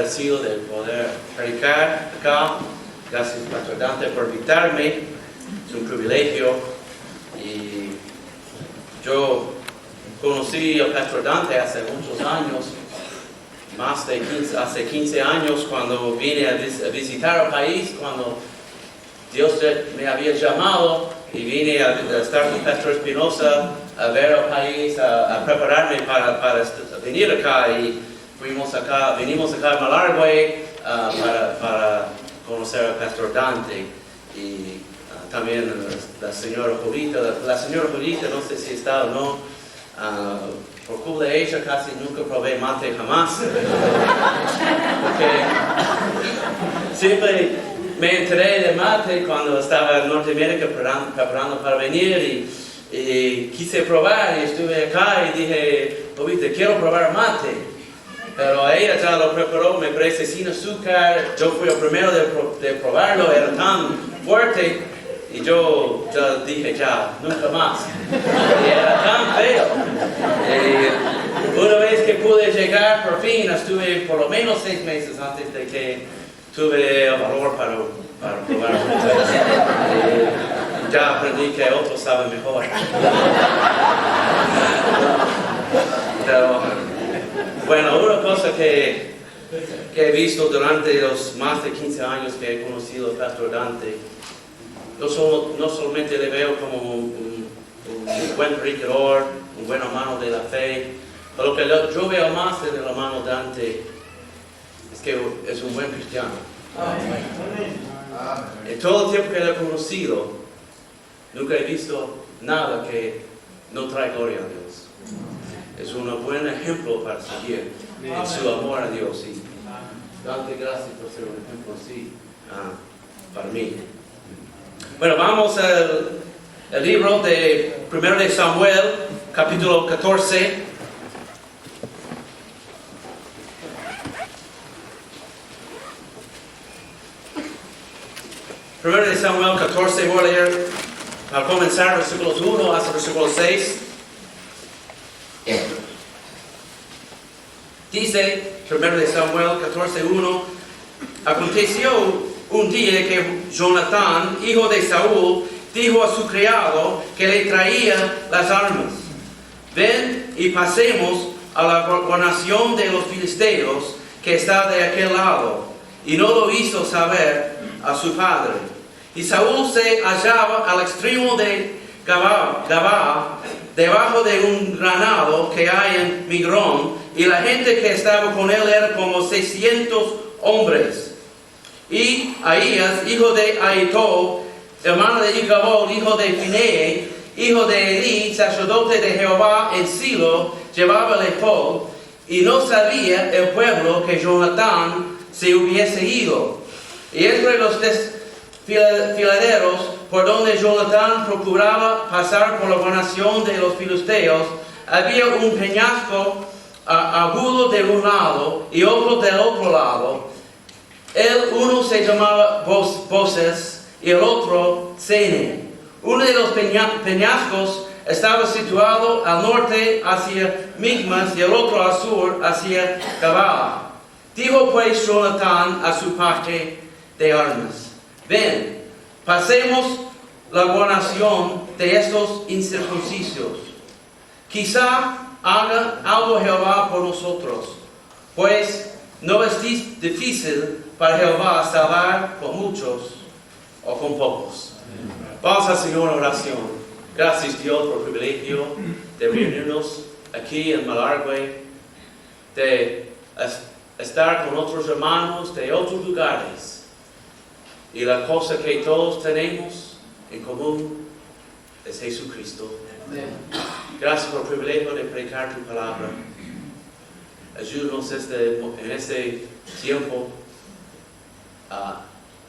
agradecido de poder predicar acá. Gracias, Pastor Dante, por invitarme. Es un privilegio. Y yo conocí al Pastor Dante hace muchos años, hace 15 años, cuando vine a visitar el país, cuando Dios me había llamado y vine a estar con Pastor Espinosa, a ver el país, a prepararme para venir acá. Y venimos acá a Malargüe para conocer al Pastor Dante. Y también la señora Judita. La señora Judita, no sé si está o no, por culpa de ella casi nunca probé mate jamás. Porque siempre me enteré de mate cuando estaba en Norteamérica preparando para venir y quise probar y estuve acá y dije, Judita, quiero probar mate. Pero ella ya lo preparó, me parece sin azúcar. Yo fui el primero de probarlo, era tan fuerte. Y yo ya dije, nunca más. Y era tan feo. Una vez que pude llegar, por fin, estuve por lo menos 6 meses antes de que tuve el valor para probar. Ya aprendí que otros saben mejor. Pero, bueno, una cosa que he visto durante los más de 15 años que he conocido al Pastor Dante, no solamente le veo como un buen predicador, un buen hermano de la fe, pero lo que yo veo más en el hermano Dante es que es un buen cristiano. En todo el tiempo que lo he conocido, nunca he visto nada que no trae gloria a Dios. Es un buen ejemplo para seguir en su amor a Dios. Y Dante, gracias por ser un ejemplo así para mí. Bueno, vamos al libro de 1 de Samuel, capítulo 14. Primero de Samuel 14, voy a leer al comenzar versículos 1 hasta versículo 6. Dice 1 de Samuel 14:1: aconteció un día que Jonatán, hijo de Saúl, dijo a su criado que le traía las armas: ven y pasemos a la gobernación de los filisteos que está de aquel lado. Y no lo hizo saber a su padre. Y Saúl se hallaba al extremo de Gabaa, debajo de un granado que hay en Migrón, y la gente que estaba con él era como 600 hombres. Y Ahías, hijo de Ahitub, hermano de Icabod, hijo de Finee, hijo de Elí, sacerdote de Jehová en Silo, llevaba el ephod, y no sabía el pueblo que Jonatán se hubiese ido. Y entre los desfiladeros por donde Jonatán procuraba pasar por la gobernación de los filisteos, había un peñasco agudo de un lado y otro del otro lado. El uno se llamaba Boses y el otro Sene. Uno de los peñascos estaba situado al norte hacia Migmas y el otro al sur hacia Gabaa. Dijo pues Jonatán a su parte de armas: ven, pasemos la gobernación de estos incircuncisos. Quizá haga algo Jehová por nosotros, pues no es difícil para Jehová salvar con muchos o con pocos. Vamos al Señor en oración. Gracias, Dios, por el privilegio de reunirnos aquí en Malargüe, de estar con otros hermanos de otros lugares. Y la cosa que todos tenemos en común es Jesucristo. Gracias por el privilegio de predicar tu palabra. Ayúdanos en este tiempo a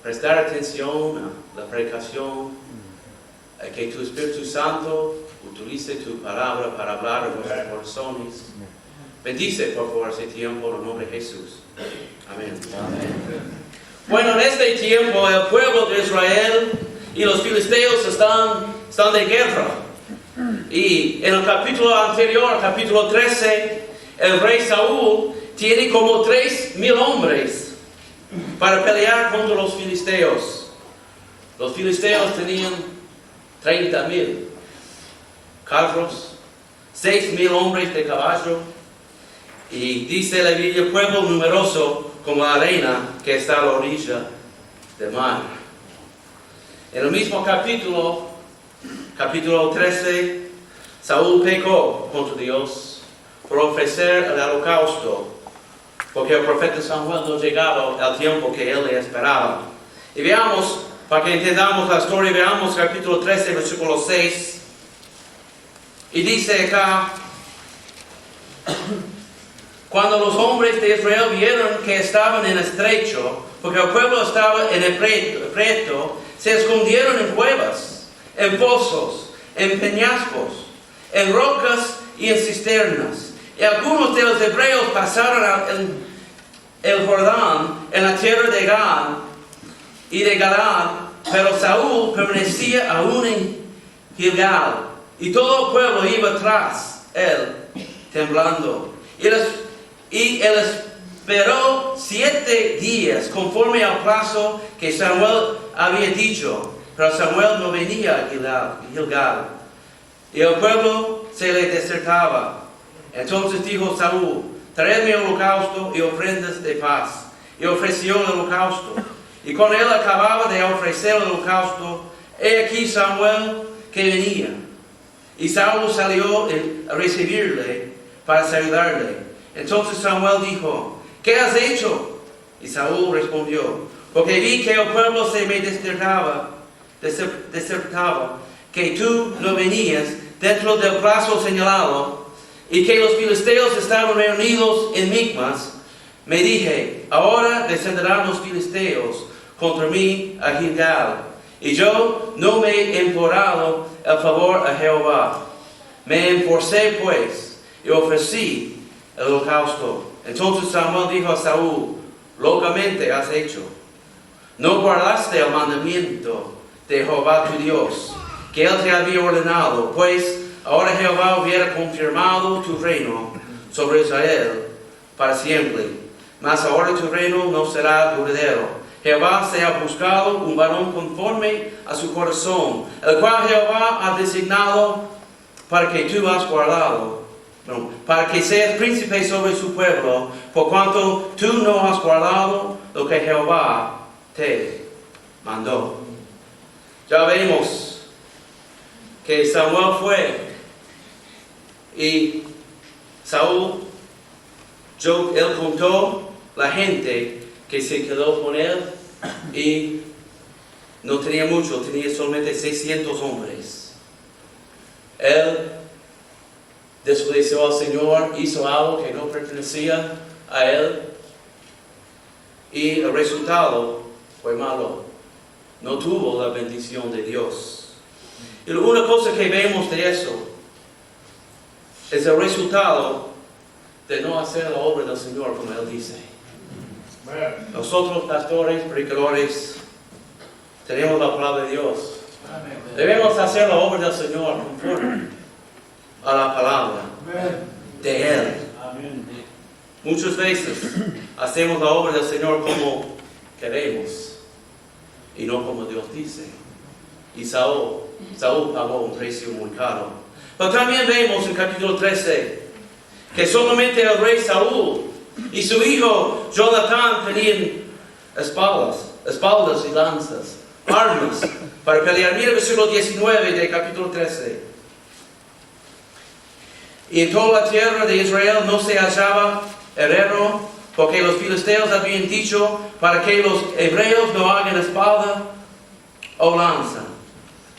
prestar atención a la predicación, a que tu Espíritu Santo utilice tu palabra para hablar a nuestros corazones. Bendice, por favor, este tiempo en el nombre de Jesús. Amén. Bueno, en este tiempo el pueblo de Israel y los filisteos están de guerra. Y en el capítulo anterior, capítulo 13, el rey Saúl tiene como 3,000 hombres para pelear contra los filisteos. Los filisteos tenían 30,000 carros, 6,000 hombres de caballo, y dice la Biblia, pueblo numeroso como la arena que está a la orilla del mar. En el mismo capítulo 13, Saúl pecó contra Dios por ofrecer el holocausto, porque el profeta Samuel no llegaba al tiempo que él le esperaba. Y veamos, para que entendamos la historia, veamos capítulo 13, versículo 6. Y dice acá, cuando los hombres de Israel vieron que estaban en estrecho, porque el pueblo estaba en el preto, se escondieron en cuevas, en pozos, en peñascos, en rocas y en cisternas. Y algunos de los hebreos pasaron el Jordán en la tierra de Gad y de Galaad, pero Saúl permanecía aún en Gilgal, y todo el pueblo iba tras él, temblando. Y él esperó 7 días, conforme al plazo que Samuel había dicho, pero Samuel no venía a Gilgal, y el pueblo se le desertaba. Entonces dijo Saúl, traedme holocausto y ofrendas de paz. Y ofreció el holocausto. Y cuando él acababa de ofrecer el holocausto, he aquí Samuel que venía. Y Saúl salió a recibirle para saludarle. Entonces Samuel dijo, ¿qué has hecho? Y Saúl respondió, porque vi que el pueblo se me desertaba, que tú no venías dentro del plazo señalado, y que los filisteos estaban reunidos en Micmas. Me dije, ahora descenderán los filisteos contra mí a Gilgal, y yo no me he implorado el favor a Jehová. Me esforcé pues, y ofrecí el holocausto. Entonces Samuel dijo a Saúl, locamente has hecho. No guardaste el mandamiento de Jehová tu Dios, que él te había ordenado, pues ahora Jehová hubiera confirmado tu reino sobre Israel para siempre. Mas ahora tu reino no será duradero. Jehová se ha buscado un varón conforme a su corazón, el cual Jehová ha designado para que tú has guardado, para que seas príncipe sobre su pueblo, por cuanto tú no has guardado lo que Jehová te mandó. Ya vemos que Samuel fue y Saúl, él contó la gente que se quedó con él, y no tenía mucho, tenía solamente 600 hombres. Él desobedeció al Señor, hizo algo que no pertenecía a él, y el resultado fue malo. No tuvo la bendición de Dios. Y una cosa que vemos de eso es el resultado de no hacer la obra del Señor como Él dice. Nosotros, pastores, predicadores, tenemos la palabra de Dios. Debemos hacer la obra del Señor conforme a la palabra de Él. Muchas veces hacemos la obra del Señor como queremos y no como Dios dice. Y Saúl pagó un precio muy caro. Pero también vemos en capítulo 13 que solamente el rey Saúl y su hijo Jonatán tenían espaldas y lanzas, armas para pelear. Mira el versículo 19 del capítulo 13. Y en toda la tierra de Israel no se hallaba herrero, porque los filisteos habían dicho para que los hebreos no hagan espada o lanza.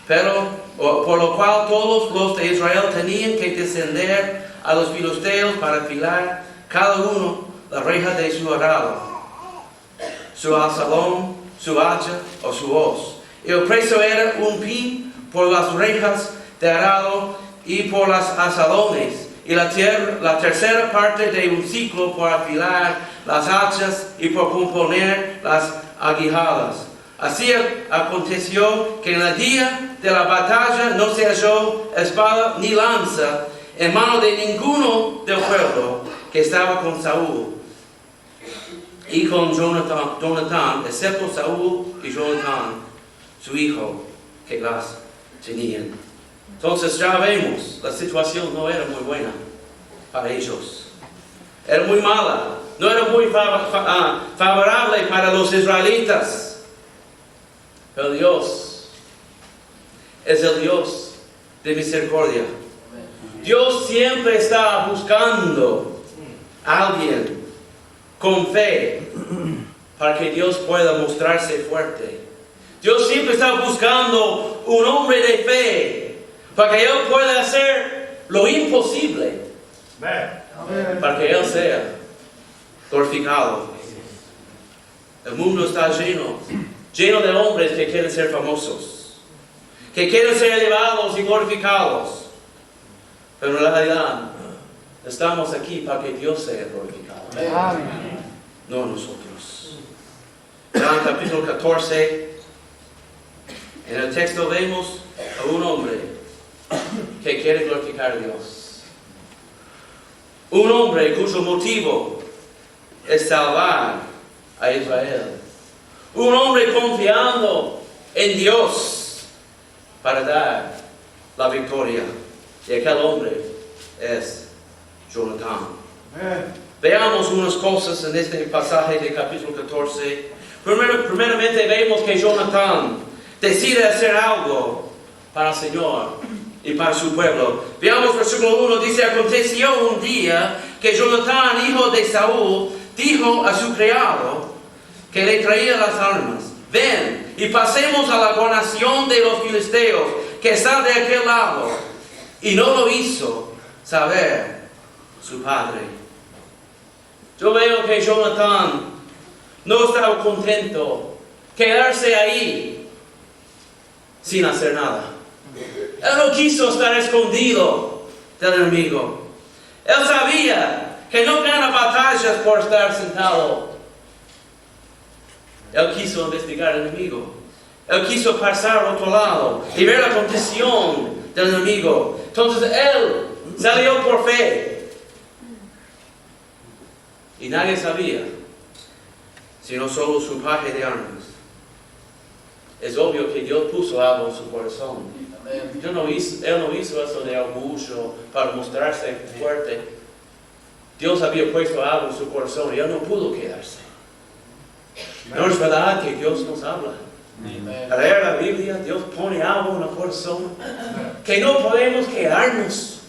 Pero por lo cual todos los de Israel tenían que descender a los filisteos para afilar cada uno la reja de su arado, su alzadón, su hacha o su hoz. Y el precio era un pin por las rejas de arado y por las azadones, y la tercera parte de un ciclo por afilar las hachas y por componer las aguijadas. Así aconteció que en el día de la batalla no se halló espada ni lanza en mano de ninguno del pueblo que estaba con Saúl, y con Jonatán, excepto Saúl y Jonatán, su hijo, que las tenían. Entonces ya vemos, la situación no era muy buena para ellos. Era muy mala, no era muy favorable para los israelitas. Pero Dios es el Dios de misericordia. Dios siempre está buscando a alguien con fe para que Dios pueda mostrarse fuerte. Dios siempre está buscando un hombre de fe para que Él pueda hacer lo imposible para que Él sea glorificado. El mundo está lleno de hombres que quieren ser famosos, que quieren ser elevados y glorificados. Pero en realidad, estamos aquí para que Dios sea glorificado. Amén. No nosotros. Ya en capítulo 14, en el texto vemos a un hombre que quiere glorificar a Dios. Un hombre cuyo motivo es salvar a Israel. Un hombre confiando en Dios para dar la victoria. Y aquel hombre es Jonatán. Veamos unas cosas en este pasaje de capítulo 14. Primeramente vemos que Jonatán decide hacer algo para el Señor y para su pueblo. Veamos versículo 1, dice: aconteció un día que Jonatán, hijo de Saúl, dijo a su criado que le traía las armas: ven y pasemos a la guarnición de los filisteos que está de aquel lado. Y no lo hizo saber su padre. Yo veo que Jonatán no estaba contento quedarse ahí sin hacer nada. Él no quiso estar escondido del enemigo. Él sabía que no gana batallas por estar sentado. Él quiso investigar al enemigo. Él quiso pasar al otro lado y ver la condición del enemigo. Entonces él salió por fe. Y nadie sabía, sino solo su paje de armas. Es obvio que Dios puso algo en su corazón. Él no hizo eso de orgullo para mostrarse fuerte. Dios había puesto algo en su corazón y él no pudo quedarse. No es verdad que Dios nos habla. Al leer la Biblia, Dios pone algo en el corazón que no podemos quedarnos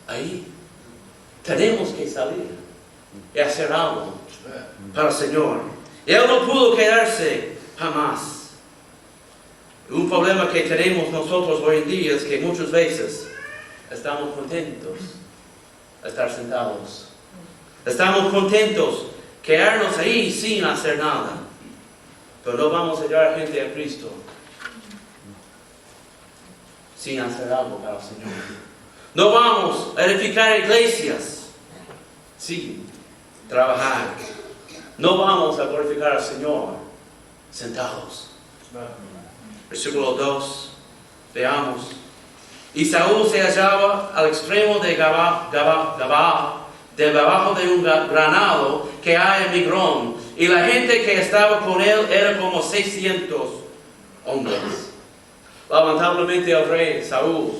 ahí. Tenemos que salir y hacer algo para el Señor. Y él no pudo quedarse jamás. Un problema que tenemos nosotros hoy en día es que muchas veces estamos contentos de estar sentados. Estamos contentos de quedarnos ahí sin hacer nada. Pero no vamos a llevar gente a Cristo sin hacer algo para el Señor. No vamos a edificar iglesias sin trabajar. No vamos a glorificar al Señor sentados. Versículo 2, veamos. Y Saúl se hallaba al extremo de Gabá, debajo de un granado que hay en Migrón. Y la gente que estaba con él era como 600 hombres. Lamentablemente el rey Saúl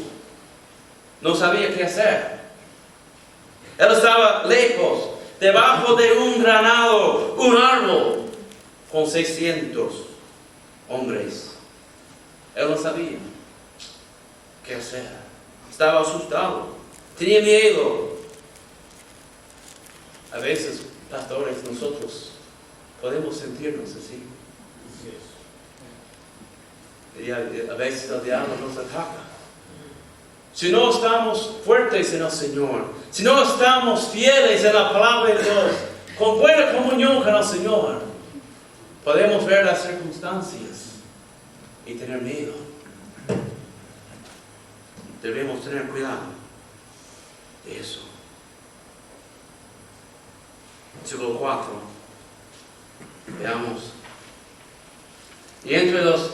no sabía qué hacer. Él estaba lejos, debajo de un granado, un árbol, con 600 hombres. Él no sabía qué hacer. Estaba asustado. Tenía miedo. A veces, pastores, nosotros podemos sentirnos así. Y a veces el diablo nos ataca. Si no estamos fuertes en el Señor, si no estamos fieles en la palabra de Dios, con buena comunión con el Señor, podemos ver las circunstancias y tener miedo. Debemos tener cuidado de eso. Versículo 4. Veamos. Y entre los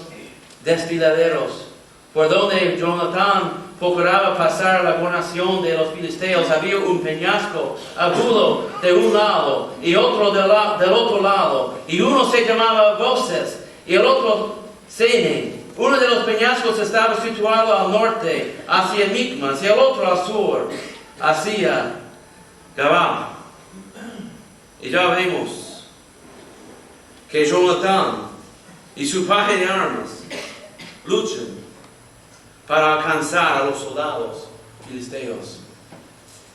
desfiladeros, por donde Jonatán procuraba pasar la gobernación de los filisteos, había un peñasco agudo de un lado y otro del otro lado, y uno se llamaba Boses y el otro Sene. Uno de los peñascos estaba situado al norte, hacia Micmas, y el otro al sur, hacia Gabá. Y ya vemos que Jonatán y su paje de armas luchan para alcanzar a los soldados filisteos.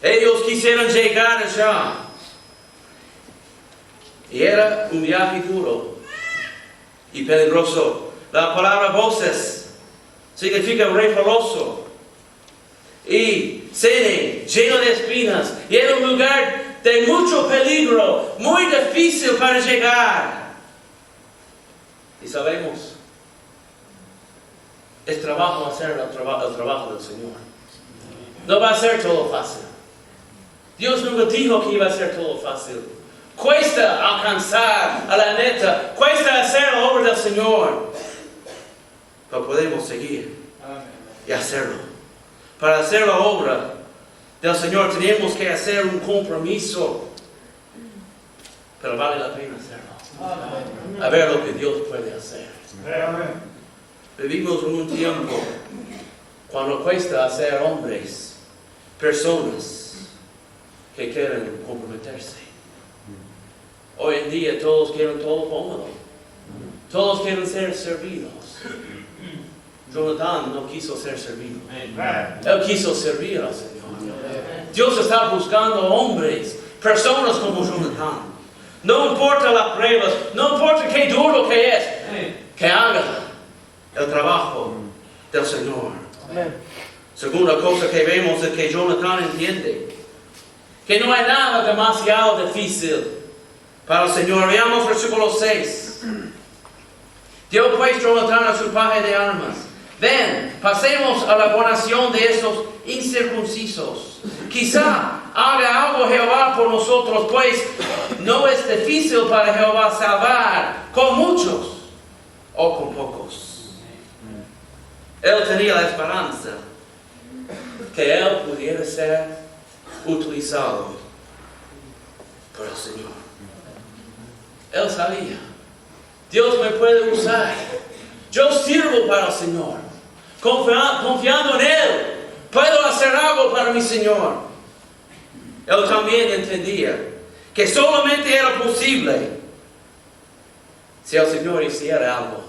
Ellos quisieron llegar allá. Y era un viaje duro y peligroso. La palabra voces significa refoloso. Y Sene, lleno de espinas. Y era un lugar de mucho peligro, muy difícil para llegar. Y sabemos, es trabajo hacer el trabajo del Señor. No va a ser todo fácil. Dios nunca dijo que iba a ser todo fácil. Cuesta alcanzar a la meta, cuesta hacer la obra del Señor. Pero podemos seguir y hacerlo. Para hacer la obra del Señor tenemos que hacer un compromiso. Pero vale la pena hacerlo. A ver lo que Dios puede hacer. Vivimos en un tiempo cuando cuesta hacer hombres, personas que quieren comprometerse. Hoy en día todos quieren todo cómodo. Todos quieren ser servidos. Jonatán no quiso ser servido. Él quiso servir al Señor. Dios está buscando hombres, personas como Jonatán. No importa las pruebas, no importa qué duro que es, que haga el trabajo del Señor. Segunda cosa que vemos es que Jonatán entiende que no hay nada demasiado difícil para el Señor. Veamos versículo 6. Dio pues Jonatán a su paje de armas. Ven, pasemos a la guarnición de estos incircuncisos. Quizá haga algo Jehová por nosotros, pues no es difícil para Jehová salvar con muchos o con pocos. Él tenía la esperanza que él pudiera ser utilizado por el Señor. Él sabía, Dios me puede usar. Yo sirvo para el Señor. Confiando en Él, puedo hacer algo para mi Señor. Él también entendía que solamente era posible si el Señor hiciera algo.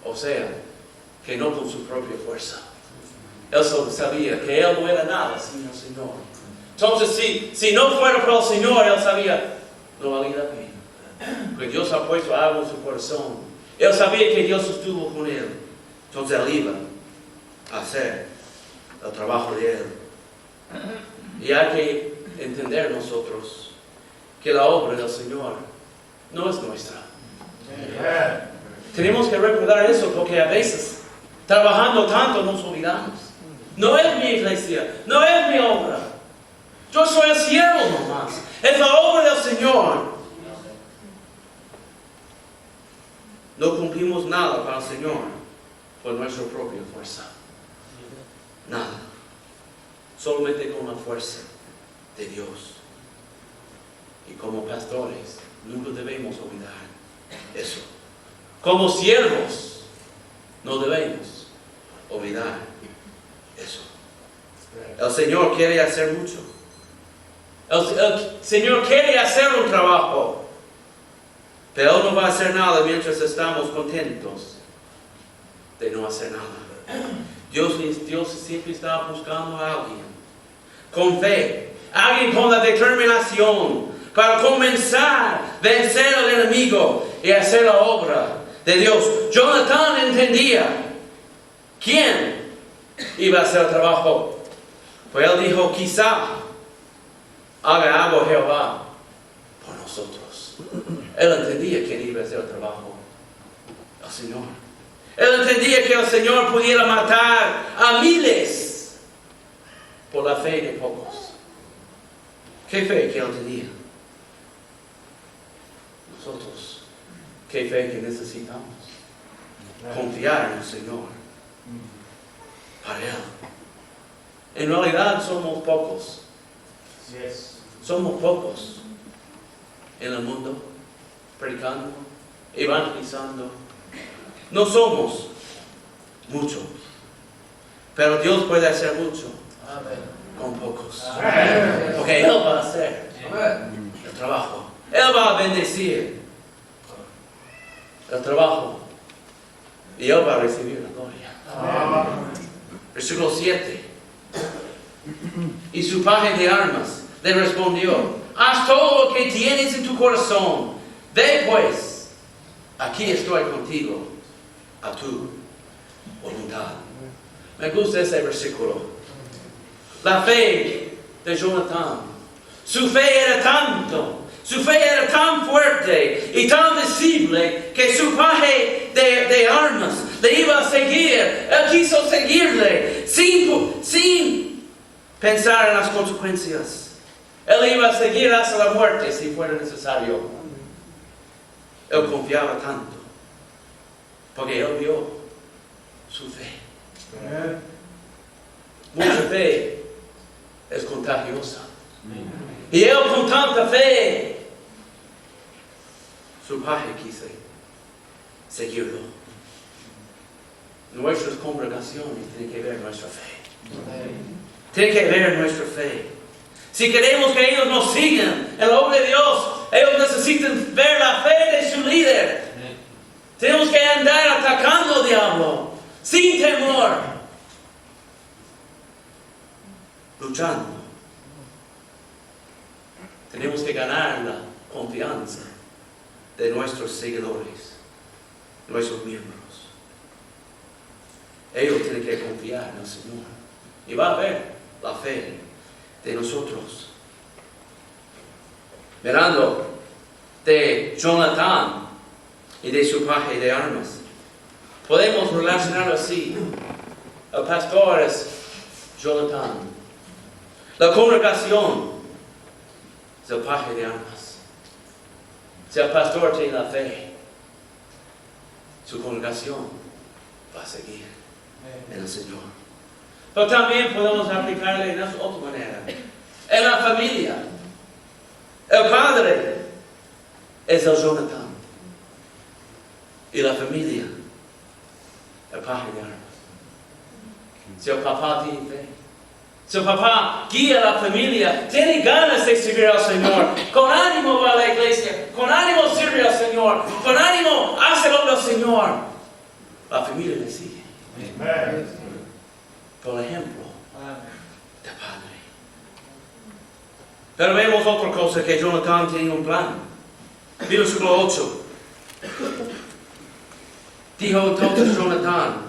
O sea, que no con su propia fuerza. Él sabía que Él no era nada sin el Señor. Entonces, si no fuera por el Señor, Él sabía, no valía la pena. Porque Dios ha puesto algo en su corazón. Él sabía que Dios estuvo con él. Entonces él iba a hacer el trabajo de él. Y hay que entender nosotros que la obra del Señor no es nuestra. Tenemos que recordar eso porque a veces, trabajando tanto, nos olvidamos. No es mi iglesia, no es mi obra. Yo soy el siervo nomás. Es la obra del Señor. No cumplimos nada para el Señor por nuestra propia fuerza. Nada. Solamente con la fuerza de Dios. Y como pastores, nunca debemos olvidar eso. Como siervos, no debemos olvidar eso. El Señor quiere hacer mucho. El Señor quiere hacer un trabajo. Pero Él no va a hacer nada mientras estamos contentos de no hacer nada. Dios siempre está buscando a alguien con fe, alguien con la determinación para comenzar a vencer al enemigo y hacer la obra de Dios. Jonatán entendía quién iba a hacer el trabajo. Pues él dijo, quizá haga algo Jehová por nosotros. Él entendía quién iba a hacer el trabajo. El Señor. Él entendía que el Señor pudiera matar a miles por la fe de pocos. ¿Qué fe que Él tenía? Nosotros, ¿qué fe que necesitamos? Confiar en el Señor. para Él. En realidad somos pocos. Somos pocos en el mundo, predicando, evangelizando. No somos muchos, pero Dios puede hacer mucho con pocos. Porque Él va a hacer el trabajo. Él va a bendecir el trabajo. Y Él va a recibir la gloria. Versículo 7. Y su paje de armas le respondió: haz todo lo que tienes en tu corazón. Ve pues, aquí estoy contigo, a tu voluntad. Me gusta ese versículo. La fe de Jonatán. Su fe era tan fuerte y tan visible que su paje de armas le iba a seguir. Él quiso seguirle sin pensar en las consecuencias. Él iba a seguir hasta la muerte si fuera necesario. Él confiaba tanto porque él vio su fe. Mucha fe es contagiosa. Y él con tanta fe, su paje quiso seguirlo. Nuestras congregaciones tienen que ver nuestra fe. Tienen que ver nuestra fe. Si queremos que ellos nos sigan en la obra de Dios, ellos necesitan ver la fe de su líder. Tenemos que andar atacando al diablo sin temor, luchando. Tenemos que ganar la confianza de nuestros seguidores, nuestros miembros. Ellos tienen que confiar en el Señor. Y va a haber la fe de nosotros. Mirando de Jonatán y de su paje de armas, podemos relacionarlo así. El pastor es Jonatán. La congregación es el paje de armas. Si el pastor tiene la fe, su congregación va a seguir en el Señor. Pero también podemos aplicarle de otra manera. En la familia, el padre es el Jonatán. Y la familia, el paje de armas. Si el papá tiene fe, si el papá guía a la familia, tiene ganas de servir al Señor, con ánimo va a la iglesia, con ánimo sirve al Señor, con ánimo hace lo del Señor, la familia le sigue. Por ejemplo de padre. Pero vemos otra cosa, que Jonatán tenía un plan. Versículo 8. Dijo entonces Jonatán: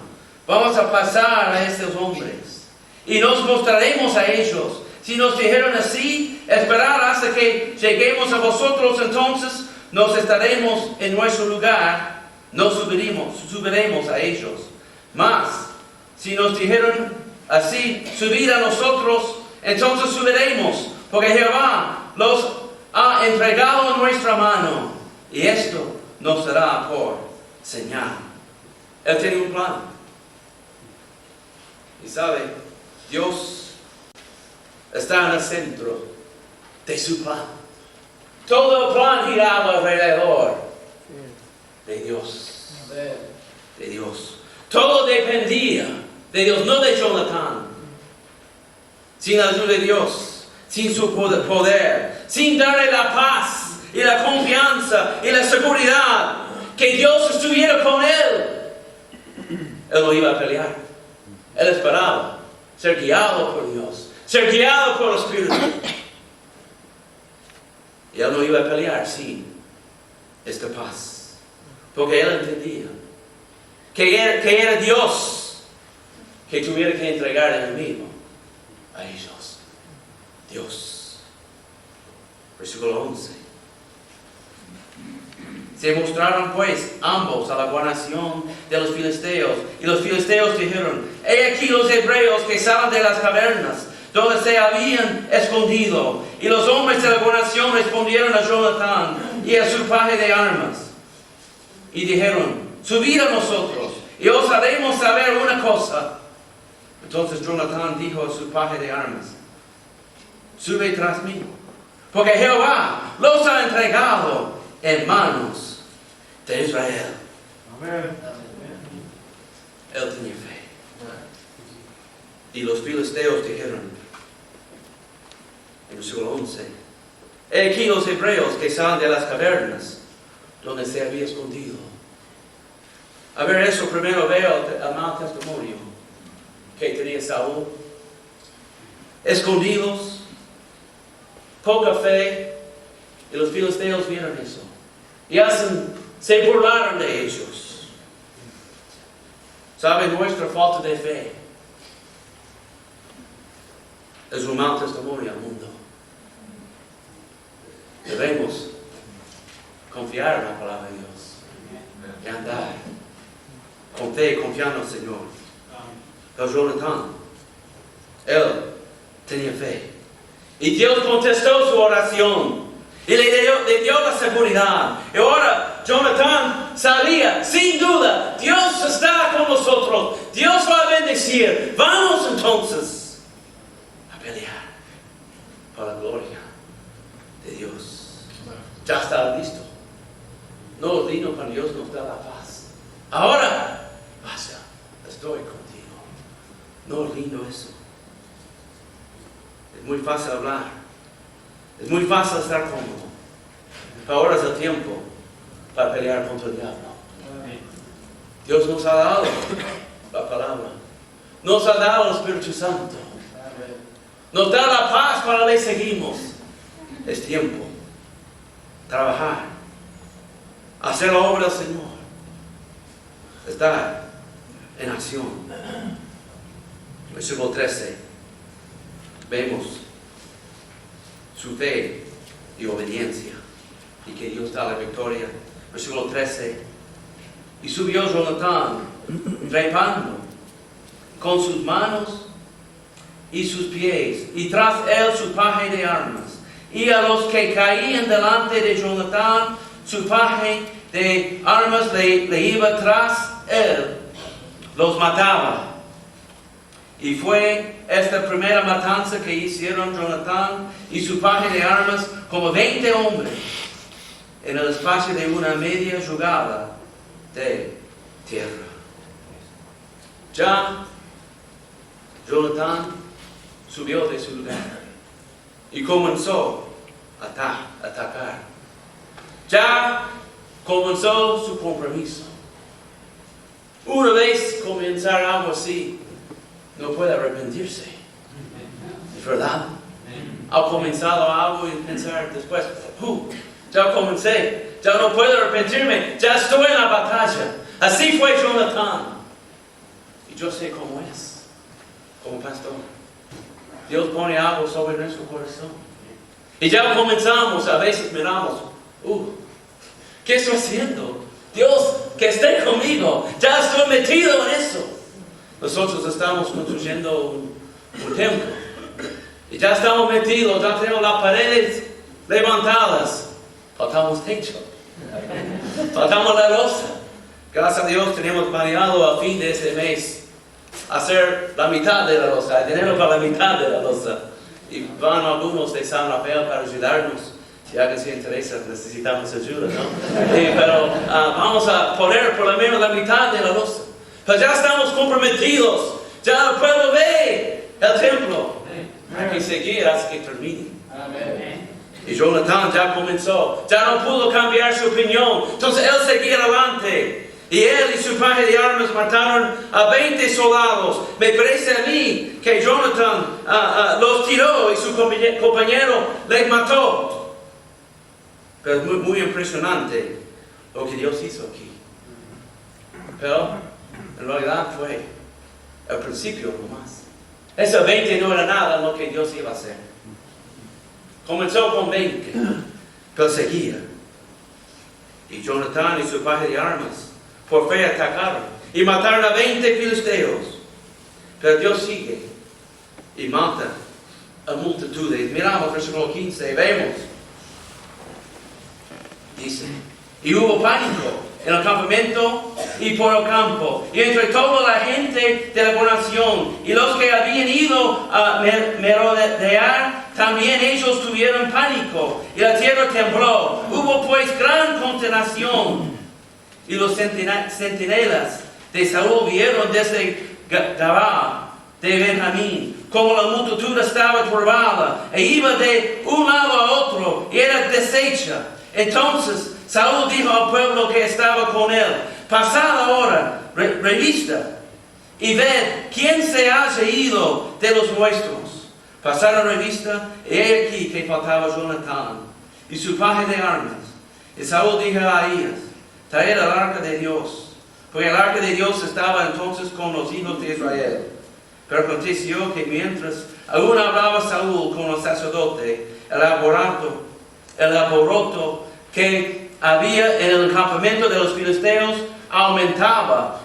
vamos a pasar a estos hombres y nos mostraremos a ellos. Si nos dijeron así, esperar hasta que lleguemos a vosotros, entonces nos estaremos en nuestro lugar, no subiremos a ellos. Mas, si nos dijeron así, subir a nosotros, entonces subiremos, porque Jehová los ha entregado en nuestra mano, y esto nos será por señal. Él tenía un plan. Y sabe, Dios está en el centro de su plan. Todo el plan giraba alrededor de Dios. De Dios. Todo dependía de Dios, no de Jonatán. Sin la ayuda de Dios, sin su poder, sin darle la paz y la confianza y la seguridad que Dios estuviera con él, él no iba a pelear. Él esperaba ser guiado por Dios, ser guiado por el Espíritu. Y él no iba a pelear sin esta paz, porque él entendía que era Dios que tuviera que entregar el enemigo a ellos. Dios. Versículo 11. Se mostraron pues ambos a la guarnición de los filisteos, y los filisteos dijeron: he aquí los hebreos que salen de las cavernas donde se habían escondido. Y los hombres de la guarnición respondieron a Jonatán y a su paje de armas, y dijeron: subid a nosotros, y os haremos saber una cosa. Entonces Jonatán dijo a su paje de armas, sube tras mí, porque Jehová los ha entregado en manos de Israel. Amén. Él tenía fe. Y los filisteos dijeron, en el versículo 11, he aquí los hebreos que salen de las cavernas, donde se había escondido. A ver, eso primero veo el mal testimonio que tenía Saúl. Escondidos, poca fe, y los filisteos vieron eso. Y se burlaron de ellos. ¿Saben? Nuestra falta de fe es un mal testimonio al mundo. Debemos confiar en la palabra de Dios y andar con fe, confiando en el Señor. Pero Jonatán, él tenía fe. Y Dios contestó su oración y le dio la seguridad. Y ahora Jonatán sabía, sin duda, Dios está con nosotros. Dios va a bendecir. Vamos entonces a pelear para la gloria de Dios. Ya está listo. No vino cuando Dios nos da la paz. Ahora, basta, estoy contigo. No olvido eso. Es muy fácil hablar. Es muy fácil estar cómodo. Ahora es el tiempo para pelear contra el diablo. Dios nos ha dado la palabra. Nos ha dado el Espíritu Santo. Nos da la paz para le seguimos. Es tiempo. Trabajar. Hacer la obra del Señor. Estar en acción. Versículo 13. Vemos su fe y obediencia. Y que Dios da la victoria. Versículo 13. Y subió Jonatán, trepando, con sus manos y sus pies, y tras él su paje de armas. Y a los que caían delante de Jonatán, su paje de armas le iba tras él, los mataba. Y fue esta primera matanza que hicieron Jonatán y su paje de armas, como 20 hombres, en el espacio de una media yugada de tierra. Ya Jonatán subió de su lugar y comenzó a atacar. Ya comenzó su compromiso. Una vez comenzar algo así, no puede arrepentirse. ¿Es verdad? Ha comenzado algo y pensar después, ya comencé, ya no puedo arrepentirme, ya estoy en la batalla. Así fue Jonatán. Y yo sé cómo es, como pastor. Dios pone algo sobre nuestro corazón. Y ya comenzamos, a veces miramos, ¿qué estoy haciendo? Dios, que esté conmigo, ya estoy metido en eso. Nosotros estamos construyendo un templo. Y ya estamos metidos, ya tenemos las paredes levantadas. Faltamos techo. Faltamos la losa. Gracias a Dios tenemos planeado a fin de este mes hacer la mitad de la losa. Hay dinero para la mitad de la losa. Y van algunos de San Rafael para ayudarnos. Si alguien se interesa, necesitamos ayuda, ¿no? Pero vamos a poner por lo menos la mitad de la losa. Pero ya estamos comprometidos. Ya el pueblo ve el templo. Hay que seguir hasta que termine. Amén. Y Jonatán ya comenzó. Ya no pudo cambiar su opinión. Entonces él seguía adelante. Y él y su paje de armas mataron a 20 soldados. Me parece a mí que Jonatán los tiró y su compañero les mató. Pero es muy impresionante lo que Dios hizo aquí. Pero en realidad fue al principio nomás. Esos 20 no era nada lo que Dios iba a hacer. Comenzó con 20, pero seguía. Y Jonatán y su paje de armas por fe atacaron y mataron a 20 filisteos. Pero Dios sigue y mata a multitudes. Miramos versículo 15, vemos. Dice, y hubo pánico en el campamento y por el campo, y entre toda la gente de la nación, y los que habían ido a merodear, también ellos tuvieron pánico, y la tierra tembló. Hubo pues gran consternación, y los centinelas de Saúl vieron desde Gabá de Benjamín, como la multitud estaba turbada, e iba de un lado a otro, y era deshecha. Entonces Saúl dijo al pueblo que estaba con él: pasad ahora revista, y ved quién se haya ido de los nuestros. Pasaron revista, y he aquí que faltaba Jonatán, y su paje de armas. Y Saúl dijo a Ahías: traed el arca de Dios, porque el arca de Dios estaba entonces con los hijos de Israel. Pero aconteció que mientras aún hablaba Saúl con el sacerdote, el alboroto que había en el campamento de los filisteos aumentaba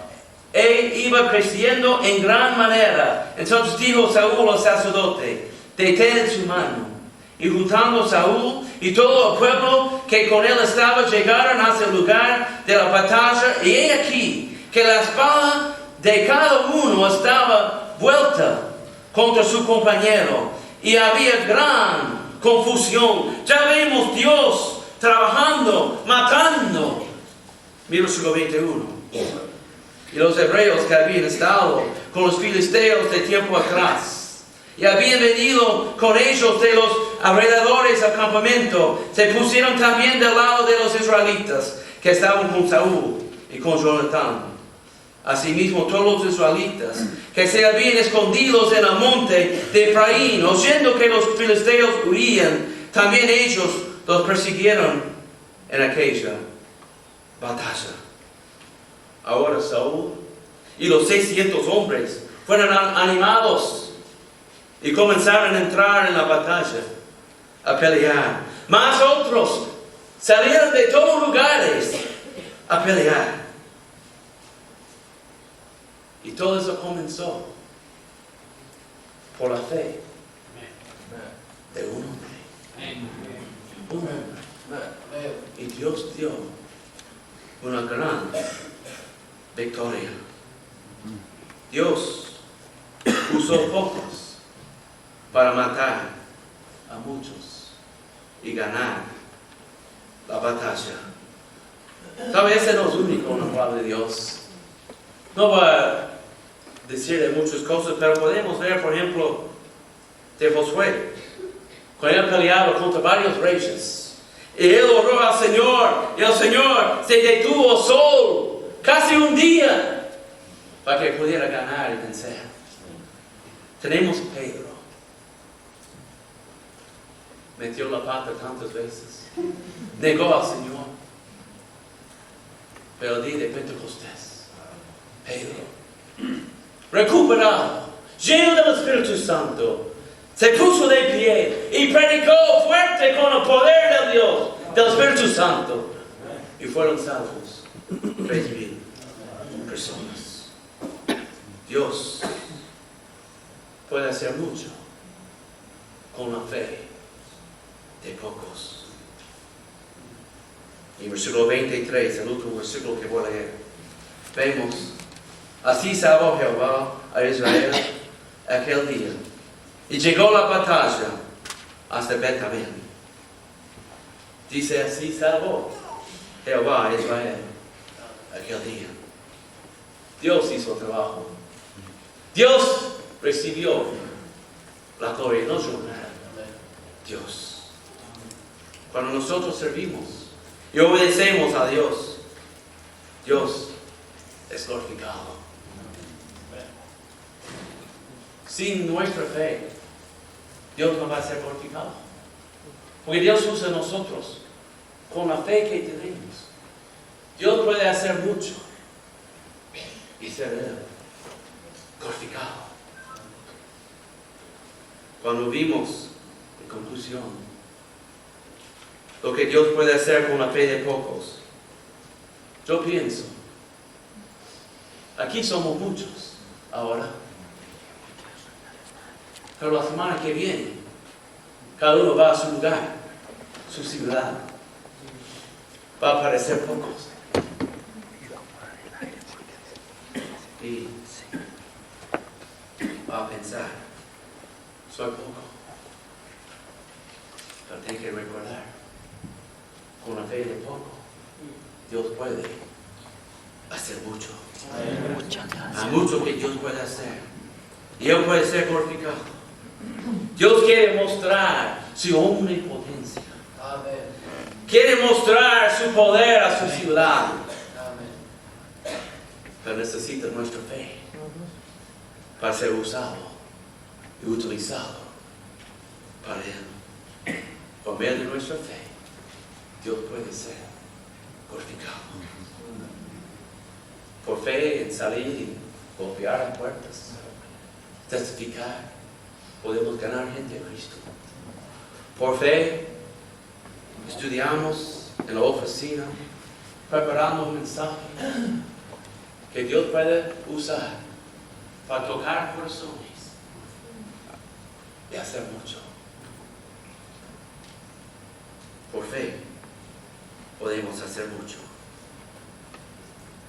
e iba creciendo en gran manera. Entonces dijo Saúl al sacerdote: detén su mano. Y juntando Saúl y todo el pueblo que con él estaba, llegaron hacia el lugar de la batalla, y he aquí que la espada de cada uno estaba vuelta contra su compañero, y había gran confusión. Ya vemos Dios trabajando, matando. Mira versículo 21. Y los hebreos que habían estado con los filisteos de tiempo atrás, y habían venido con ellos de los alrededores del campamento, se pusieron también del lado de los israelitas que estaban con Saúl y con Jonatán. Asimismo, todos los israelitas que se habían escondido en el monte de Efraín, oyendo que los filisteos huían, también ellos los persiguieron en aquella batalla. Ahora Saúl y los 600 hombres fueron animados y comenzaron a entrar en la batalla, a pelear. Más otros salieron de todos lugares a pelear. Y todo eso comenzó por la fe de un hombre. Un hombre. Y Dios dio una gran victoria. Dios usó pocos para matar a muchos y ganar la batalla. ¿Sabes? Ese no es único en la palabra de Dios. No voy a decir de muchas cosas, pero podemos ver, por ejemplo, de Josué, cuando él peleaba contra varios reyes. Y él oró al Señor, y el Señor se detuvo el sol casi un día para que pudiera ganar y vencer. Tenemos a Pedro. Metió la pata tantas veces. Negó al Señor. Pero el día de Pentecostés, Pedro, recuperado, lleno del Espíritu Santo, se puso de pie y predicó fuerte con el poder de Dios, del Espíritu Santo. Y fueron salvos 3,000 personas. Dios puede hacer mucho con la fe de pocos. Y versículo 23, el último versículo que voy a leer, vemos: así salvó Jehová a Israel aquel día, y llegó la batalla hasta Bet-aven. Dice: así salvó Jehová a Israel aquel día. Dios hizo el trabajo. Dios recibió la gloria, no yo. Dios. Cuando nosotros servimos y obedecemos a Dios, Dios es glorificado. Sin nuestra fe, Dios no va a ser glorificado. Porque Dios usa a nosotros con la fe que tenemos. Dios puede hacer mucho y ser Él glorificado. Cuando vimos, en conclusión, lo que Dios puede hacer con la fe de pocos, yo pienso, aquí somos muchos ahora, pero la semana que viene, cada uno va a su lugar, su ciudad, va a aparecer pocos. y va a pensar, soy poco. Pero tengo que recordar, con la fe de poco, Dios puede hacer mucho. Hay mucho que Dios puede hacer. Y Él puede ser glorificado. Dios quiere mostrar su omnipotencia. Quiere mostrar su poder a su ciudad. Pero necesita nuestra fe para ser usado y utilizado para Él. Por medio de nuestra fe, Dios puede ser glorificado. Por fe en salir y golpear las puertas, testificar, podemos ganar gente a Cristo. Por fe, estudiamos en la oficina, preparando un mensaje que Dios puede usar para tocar corazones y hacer mucho. Por fe, podemos hacer mucho.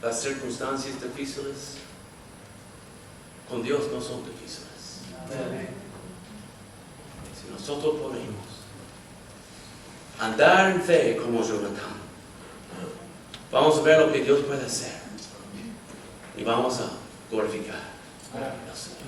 Las circunstancias difíciles con Dios no son difíciles. Si nosotros podemos andar en fe como Jonatán, vamos a ver lo que Dios puede hacer y vamos a glorificar al Señor.